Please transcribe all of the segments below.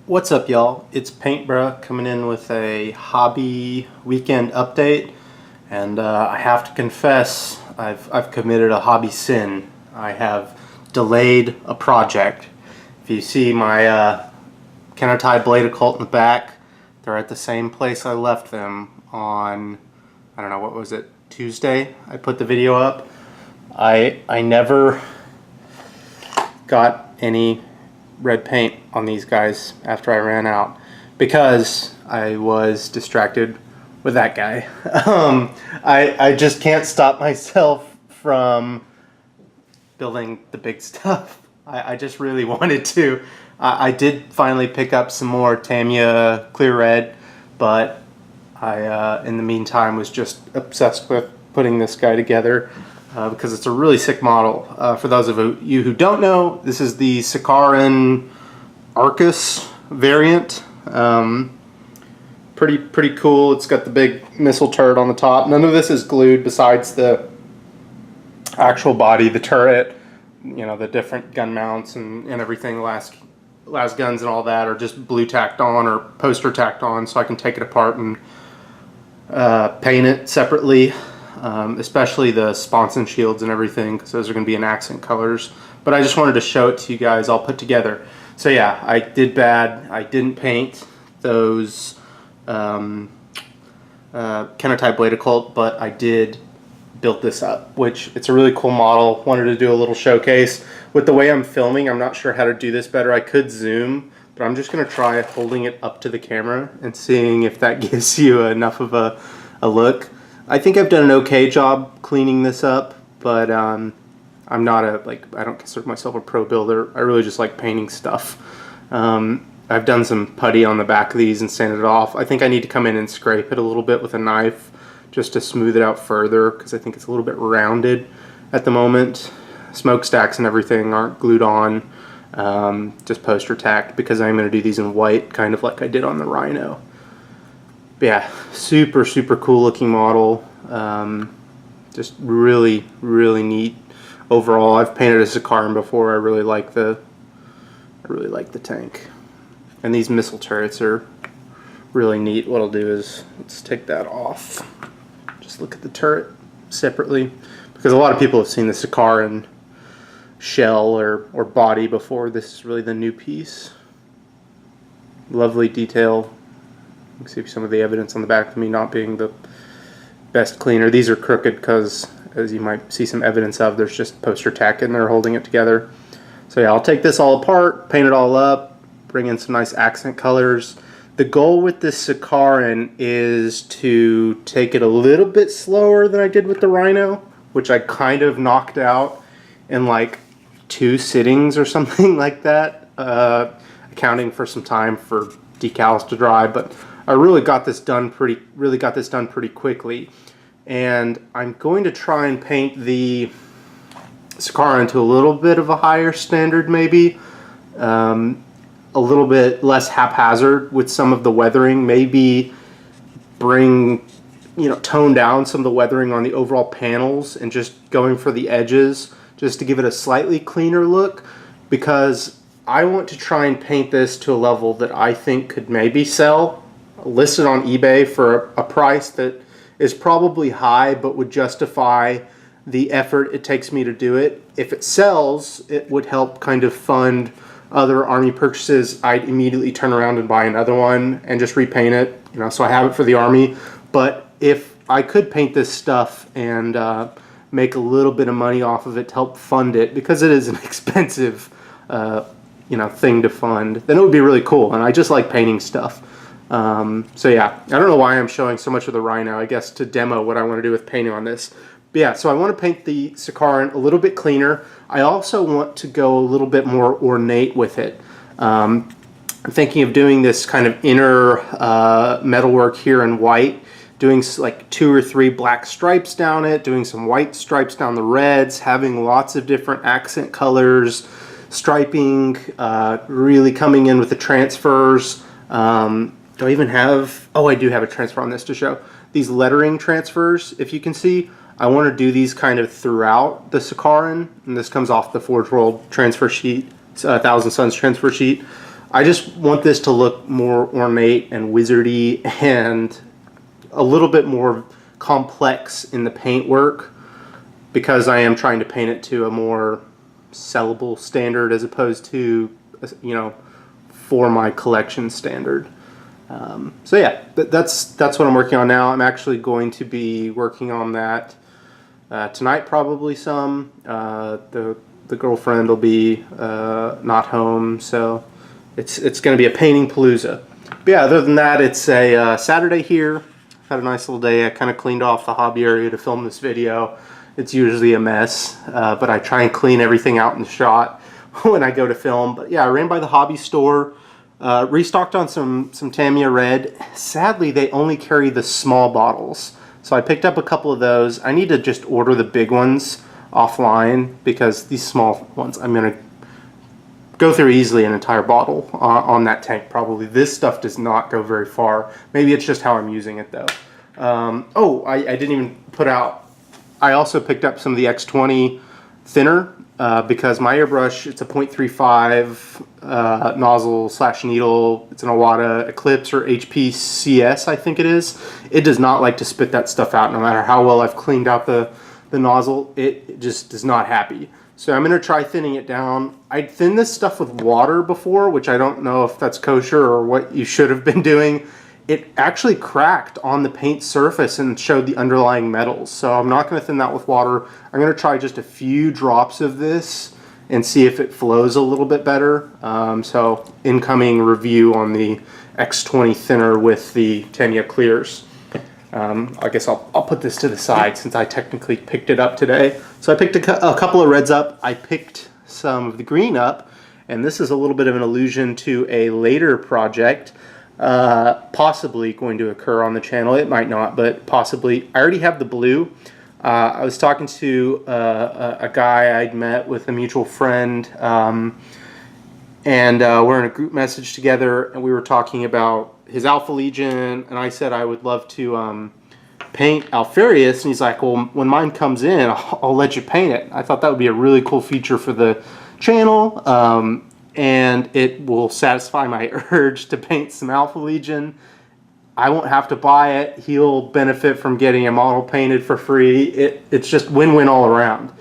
What's up, y'all? It's Paintbruh coming in with a hobby weekend update, and I have to confess, I've committed a hobby sin. I have delayed a project. If you see my counter-tie blade occult in the back, they're at the same place I left them on, I don't know, what was it, Tuesday? I put the video up. I never got any red paint on these guys after I ran out because I was distracted with that guy. I just can't stop myself from building the big stuff. I just really wanted to. I did finally pick up some more Tamiya clear red, but I in the meantime was just obsessed with putting this guy together. Because it's a really sick model. For those of you who don't know, this is the Sicaran Arcus variant. Pretty cool. It's got the big missile turret on the top. None of this is glued besides the actual body, the turret, you know, the different gun mounts and everything, last guns and all that are just blue tacked on or poster tacked on, so I can take it apart and paint it separately. Especially the sponson shields and everything, because those are going to be in accent colors. But I just wanted to show it to you guys all put together. So yeah, I did bad. I didn't paint those counter-tie blade occult, but I did build this up, which it's a really cool model. Wanted to do a little showcase. With the way I'm filming, I'm not sure how to do this better. I could zoom, but I'm just going to try holding it up to the camera and seeing if that gives you enough of a look. I think I've done an okay job cleaning this up, but I'm not I don't consider myself a pro builder. I really just like painting stuff. I've done some putty on the back of these and sanded it off. I think I need to come in and scrape it a little bit with a knife just to smooth it out further, because I think it's a little bit rounded at the moment. Smokestacks and everything aren't glued on, just poster tacked, because I'm going to do these in white, kind of like I did on the Rhino. Yeah, super cool looking model. Just really neat overall. I've painted a Sicaran before. I really like the tank, and these missile turrets are really neat. What I'll do is let's take that off. Just look at the turret separately, because a lot of people have seen the Sicaran shell or body before. This is really the new piece. Lovely detail. You can see some of the evidence on the back of me not being the best cleaner. These are crooked because, as you might see some evidence of, there's just poster tack in there holding it together. So yeah, I'll take this all apart, paint it all up, bring in some nice accent colors. The goal with this Sicaran is to take it a little bit slower than I did with the Rhino, which I kind of knocked out in like 2 sittings or something like that, accounting for some time for decals to dry. But I really got this done pretty quickly, and I'm going to try and paint the Sicaran to a little bit of a higher standard, maybe a little bit less haphazard with some of the weathering. Maybe bring, tone down some of the weathering on the overall panels and just going for the edges, just to give it a slightly cleaner look, because I want to try and paint this to a level that I think could maybe sell, listed on eBay for a price that is probably high but would justify the effort it takes me to do it. If it sells, it would help kind of fund other Army purchases. I'd immediately turn around and buy another one and just repaint it, so I have it for the Army. But if I could paint this stuff and make a little bit of money off of it to help fund it, because it is an expensive thing to fund, then it would be really cool. And I just like painting stuff. So yeah, I don't know why I'm showing so much of the Rhino, I guess to demo what I want to do with painting on this. But yeah, so I want to paint the Sicaran a little bit cleaner. I also want to go a little bit more ornate with it. I'm thinking of doing this kind of inner metalwork here in white, doing like 2 or 3 black stripes down it, doing some white stripes down the reds, having lots of different accent colors, striping, really coming in with the transfers. Do I even have, oh, I do have a transfer on this to show. These lettering transfers, if you can see, I want to do these kind of throughout the Sicaran, and this comes off the Forge World transfer sheet, Thousand Suns transfer sheet. I just want this to look more ornate and wizardy and a little bit more complex in the paint work, because I am trying to paint it to a more sellable standard as opposed to, you know, for my collection standard. So yeah, that's what I'm working on now. I'm actually going to be working on that tonight, probably some. The girlfriend will be not home, so it's going to be a painting palooza. But yeah, other than that, it's a Saturday here. Had a nice little day. I kind of cleaned off the hobby area to film this video. It's usually a mess, but I try and clean everything out in the shot when I go to film. But yeah, I ran by the hobby store, restocked on some Tamiya Red. Sadly, they only carry the small bottles, so I picked up a couple of those. I need to just order the big ones offline, because these small ones, I'm going to go through easily an entire bottle on that tank probably. This stuff does not go very far. Maybe it's just how I'm using it though. Oh, I didn't even put out, I also picked up some of the X20 thinner because my airbrush, it's a 0.35 nozzle / needle. It's an Waddup Eclipse or HPCS, I think it is. It does not like to spit that stuff out no matter how well I've cleaned out the nozzle. It just is not happy. So I'm going to try thinning it down. I'd thinned this stuff with water before, which I don't know if that's kosher or what you should have been doing. It actually cracked on the paint surface and showed the underlying metals. So I'm not going to thin that with water. I'm going to try just a few drops of this and see if it flows a little bit better. So incoming review on the X20 thinner with the Tamiya clears. I guess I'll put this to the side since I technically picked it up today. So I picked a couple of reds up. I picked some of the green up, and this is a little bit of an allusion to a later project possibly going to occur on the channel. It might not, but possibly. I already have the blue. I was talking to a guy I'd met with a mutual friend, and we're in a group message together, and we were talking about his Alpha Legion, and I said I would love to paint Alfarius, and he's like, well, when mine comes in, I'll let you paint it. I thought that would be a really cool feature for the channel, and it will satisfy my urge to paint some Alpha Legion. I won't have to buy it. He'll benefit from getting a model painted for free. It's just win-win all around.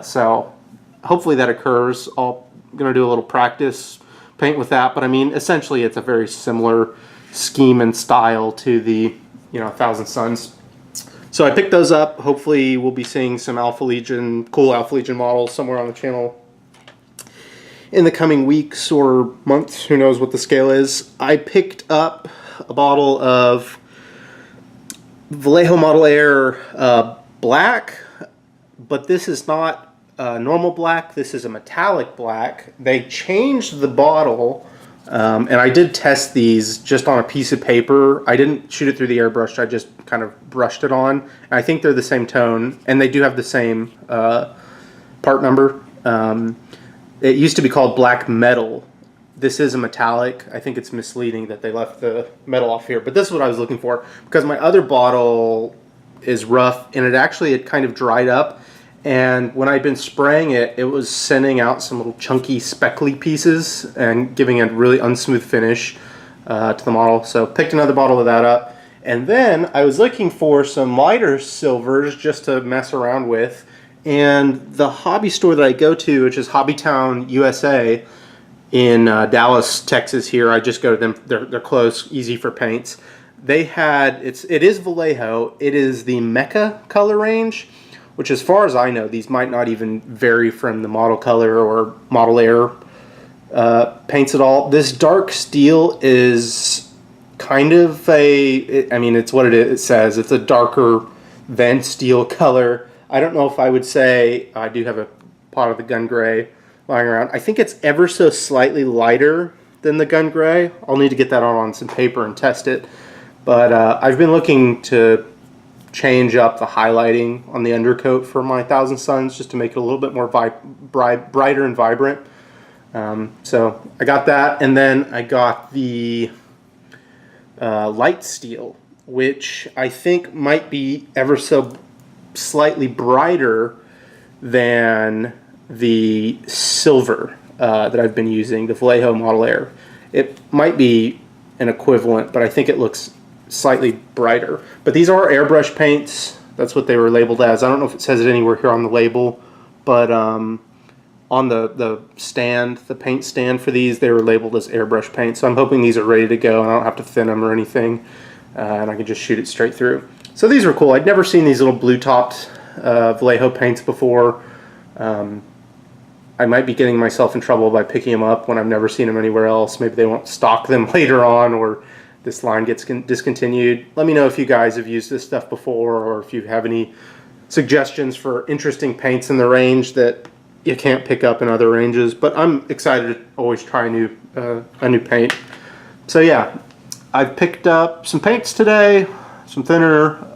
So hopefully that occurs. I'm going to do a little practice paint with that, but I mean, essentially it's a very similar scheme and style to the, you know, 1000 Suns. So I picked those up. Hopefully we'll be seeing some Alpha Legion, cool Alpha Legion models somewhere on the channel in the coming weeks or months. Who knows what the scale is. I picked up a bottle of Vallejo Model Air black, but this is not normal black. This is a metallic black. They changed the bottle, and I did test these just on a piece of paper. I didn't shoot it through the airbrush. I just kind of brushed it on. And I think they're the same tone, and they do have the same part number. It used to be called black metal. This is a metallic. I think it's misleading that they left the metal off here, but this is what I was looking for, because my other bottle is rough, and it kind of dried up. And when I'd been spraying it, it was sending out some little chunky speckly pieces and giving a really unsmooth finish to the model. So picked another bottle of that up. And then I was looking for some lighter silvers just to mess around with. And the hobby store that I go to, which is Hobbytown USA in Dallas, Texas here, I just go to them. They're close, easy for paints. They had, it is Vallejo. It is the Mecha color range, which as far as I know, these might not even vary from the model color or model air paints at all. This dark steel is kind of I mean, it's what it says. It's a darker than steel color. I don't know if I would say, I do have a pot of the gun gray lying around. I think it's ever so slightly lighter than the gun gray. I'll need to get that on some paper and test it. But I've been looking to change up the highlighting on the undercoat for my 1000 Suns just to make it a little bit more brighter and vibrant. So I got that, and then I got the light steel, which I think might be ever so slightly brighter than the silver. that I've been using, the Vallejo Model Air. It might be an equivalent, but I think it looks slightly brighter. But these are airbrush paints. That's what they were labeled as. I don't know if it says it anywhere here on the label, but on the stand, the paint stand for these, they were labeled as airbrush paint. So I'm hoping these are ready to go and I don't have to thin them or anything, and I can just shoot it straight through. So these are cool. I'd never seen these little blue-topped Vallejo paints before. I might be getting myself in trouble by picking them up when I've never seen them anywhere else. Maybe they won't stock them later on, or this line gets discontinued. Let me know if you guys have used this stuff before, or if you have any suggestions for interesting paints in the range that you can't pick up in other ranges. But I'm excited to always try a new paint. So yeah, I've picked up some paints today, some thinner.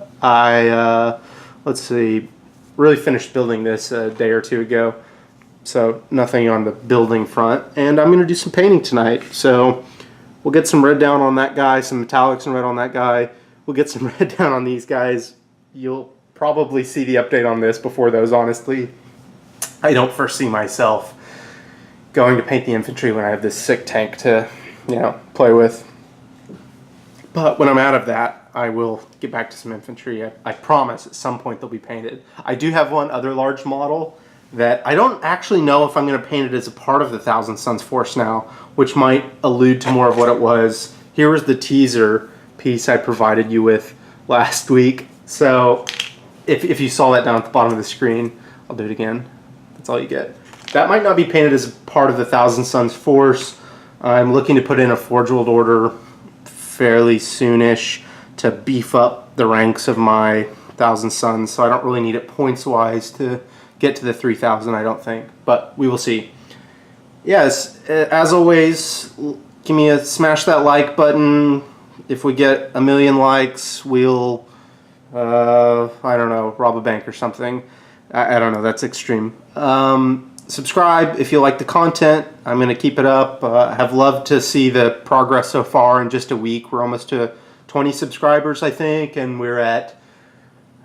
Let's see, really finished building this a day or two ago. So nothing on the building front, and I'm going to do some painting tonight. So we'll get some red down on that guy, some metallics and red on that guy. We'll get some red down on these guys. You'll probably see the update on this before those, honestly. I don't foresee myself going to paint the infantry when I have this sick tank to, play with. But when I'm out of that, I will get back to some infantry. I promise at some point they'll be painted. I do have one other large model that I don't actually know if I'm going to paint it as a part of the Thousand Suns Force now, which might allude to more of what it was. Here was the teaser piece I provided you with last week. So if you saw that down at the bottom of the screen, I'll do it again. That's all you get. That might not be painted as part of the Thousand Suns Force. I'm looking to put in a Forge World order fairly soonish to beef up the ranks of my Thousand Suns, so I don't really need it points-wise to get to the 3,000, I don't think, but we will see. Yes, as always, smash that like button. If we get 1 million likes, we'll, I don't know, rob a bank or something. I don't know, that's extreme. Subscribe if you like the content. I'm going to keep it up. I have loved to see the progress so far in just a week. We're almost to 20 subscribers, I think, and we're at,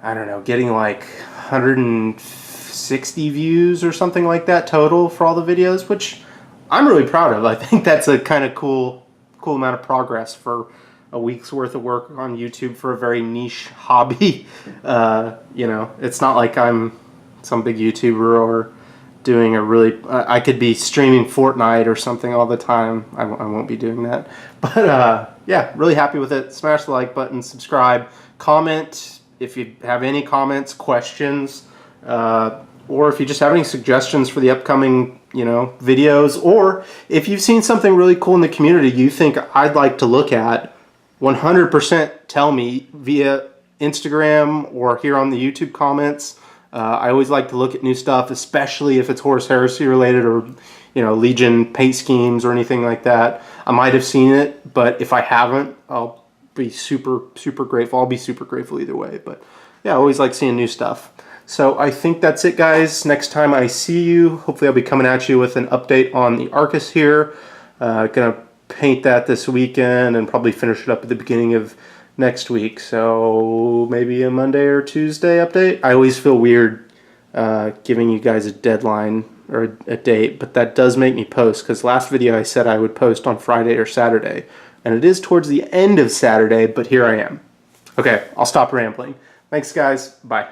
I don't know, getting like 160 views or something like that total for all the videos, which I'm really proud of. I think that's a kind of cool amount of progress for a week's worth of work on YouTube for a very niche hobby. It's not like I'm some big YouTuber or doing a really, I could be streaming Fortnite or something all the time. I won't be doing that. But yeah, really happy with it. Smash the like button, subscribe, comment if you have any comments, questions, or if you just have any suggestions for the upcoming, videos, or if you've seen something really cool in the community you think I'd like to look at, 100% tell me via Instagram or here on the YouTube comments. I always like to look at new stuff, especially if it's Horus Heresy related or, Legion paint schemes or anything like that. I might have seen it, but if I haven't, I'll be super, super grateful. I'll be super grateful either way. But yeah, I always like seeing new stuff. So I think that's it, guys. Next time I see you, hopefully I'll be coming at you with an update on the Arcus here. Gonna paint that this weekend and probably finish it up at the beginning of next week, so maybe a Monday or Tuesday update. I always feel weird giving you guys a deadline or a date, but that does make me post, because last video I said I would post on Friday or Saturday, and it is towards the end of Saturday, but here I am. Okay, I'll stop rambling. Thanks, guys. Bye.